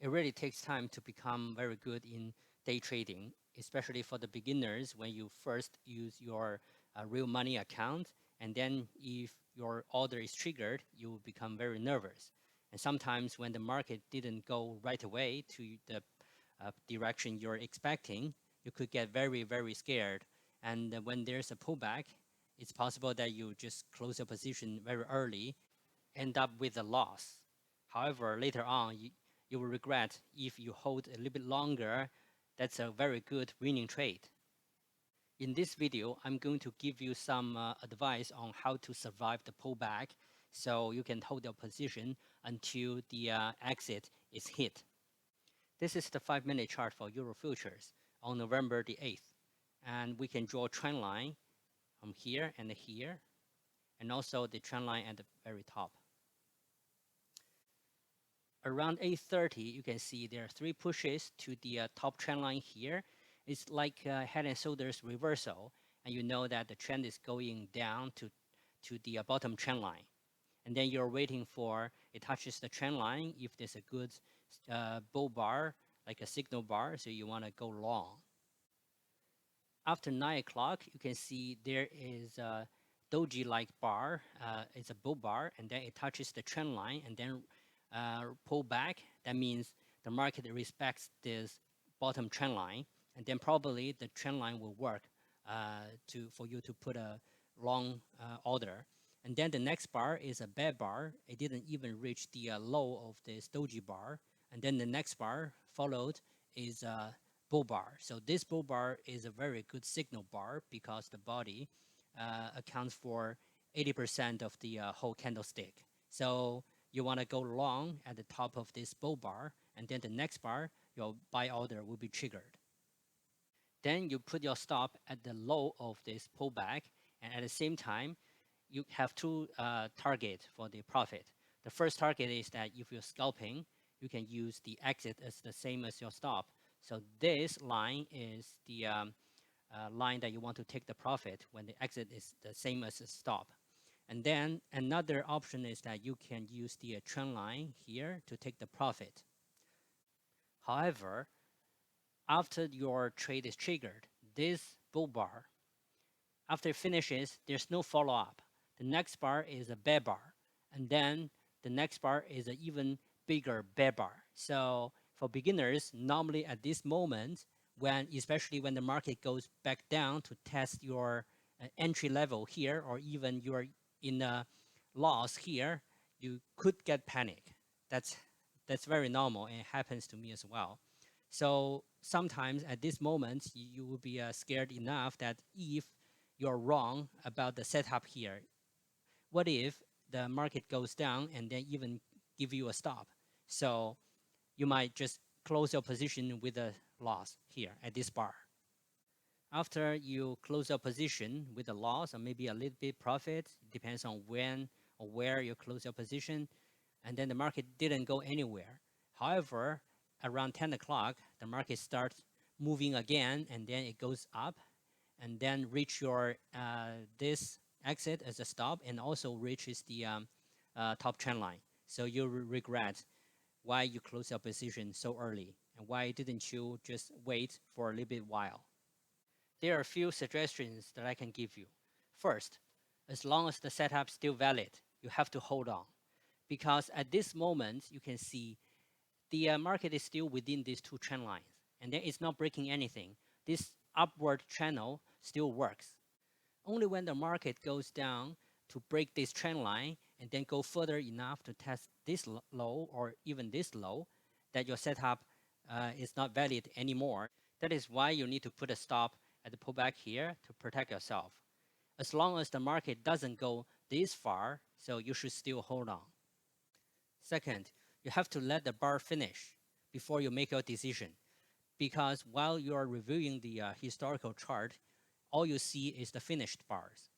It really takes time to become very good in day trading, especially for the beginners when you first use your real money account. And then if your order is triggered, you will become very nervous. And sometimes when the market didn't go right away to the direction you're expecting, you could get very, very scared. And when there's a pullback, it's possible that you just close your position very early, end up with a loss. However, later on, you will regret if you hold a little bit longer. That's a very good winning trade. In this video, I'm going to give you some advice on how to survive the pullback so you can hold your position until the exit is hit. This is the 5-minute chart for Euro futures on November the 8th. And we can draw a trend line from here, and also the trend line at the very top. Around 8:30, you can see there are 3 pushes to the top trend line here. It's like head and shoulders reversal, and you know that the trend is going down to the bottom trend line. And then you're waiting for it touches the trend line if there's a good bull bar, like a signal bar, so you want to go long. After 9 o'clock, you can see there is a doji-like bar. It's a bull bar, and then it touches the trend line and then pull back. That means the market respects this bottom trend line, and then probably the trend line will work for you to put a long order. And then the next bar is a bear bar. It didn't even reach the low of this doji bar. And then the next bar followed is a bull bar. So this bull bar is a very good signal bar because the body accounts for 80% of the whole candlestick. So you want to go long at the top of this bull bar, and then the next bar, your buy order will be triggered. Then you put your stop at the low of this pullback, and at the same time, you have 2 targets for the profit. The first target is that if you're scalping, you can use the exit as the same as your stop. So this line is the line that you want to take the profit when the exit is the same as the stop. And then another option is that you can use the trend line here to take the profit. However, after your trade is triggered, this bull bar, after it finishes, there's no follow-up. The next bar is a bear bar, and then the next bar is an even bigger bear bar. So for beginners, normally at this moment, especially when the market goes back down to test your entry level here, or even you're in a loss here, you could get panic. That's very normal, and it happens to me as well. So sometimes at this moment, you will be scared enough that if you're wrong about the setup here, what if the market goes down and then even give you a stop? So you might just close your position with a loss here at this bar. After you close your position with a loss or maybe a little bit profit, depends on when or where you close your position, and then the market didn't go anywhere. However, around 10 o'clock, the market starts moving again, and then it goes up, and then reach your this exit as a stop, and also reaches the top trend line. So you regret why you closed your position so early, and why didn't you just wait for a little bit while. There are a few suggestions that I can give you. First, as long as the setup is still valid, you have to hold on, because at this moment you can see the market is still within these 2 trend lines, and then it's not breaking anything. This upward channel still works. Only when the market goes down to break this trend line and then go further enough to test this low or even this low, that your setup is not valid anymore. That is why you need to put a stop at the pullback here to protect yourself. As long as the market doesn't go this far, so you should still hold on. Second, you have to let the bar finish before you make your decision, because while you are reviewing the historical chart, all you see is the finished bars.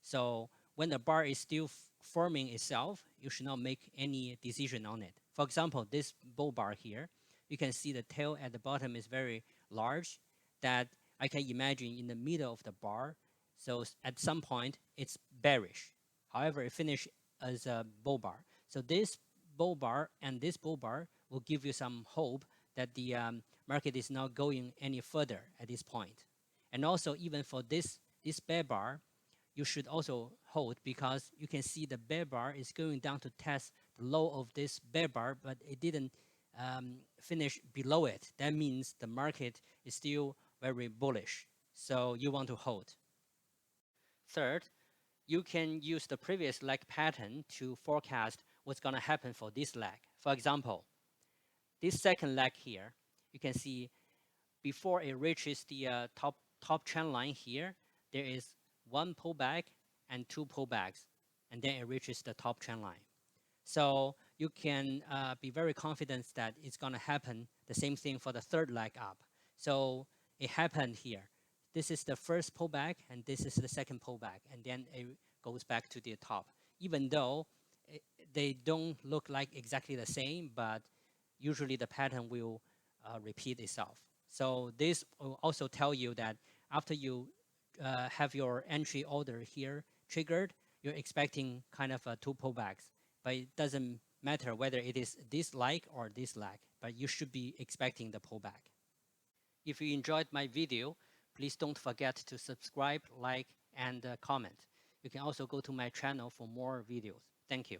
So when the bar is still forming itself, you should not make any decision on it. For example, this bull bar here, you can see the tail at the bottom is very large, that I can imagine in the middle of the bar. So at some point, it's bearish. However, it finished as a bull bar. So this bull bar and this bull bar will give you some hope that the market is not going any further at this point. And also, even for this bear bar, you should also hold, because you can see the bear bar is going down to test the low of this bear bar, but it didn't finish below it. That means the market is still very bullish. So you want to hold. Third, you can use the previous leg pattern to forecast what's going to happen for this leg. For example, this second leg here, you can see before it reaches the top trend line here, there is one pullback and two pullbacks, and then it reaches the top trend line. So you can be very confident that it's going to happen the same thing for the third leg up. So it happened here. This is the first pullback, and this is the second pullback, and then it goes back to the top. Even though they don't look like exactly the same, but usually the pattern will repeat itself. So this will also tell you that after you have your entry order here triggered, you're expecting kind of two pullbacks, but it doesn't matter whether it is this leg or this leg, but you should be expecting the pullback. If you enjoyed my video, please don't forget to subscribe, like, and comment. You can also go to my channel for more videos. Thank you.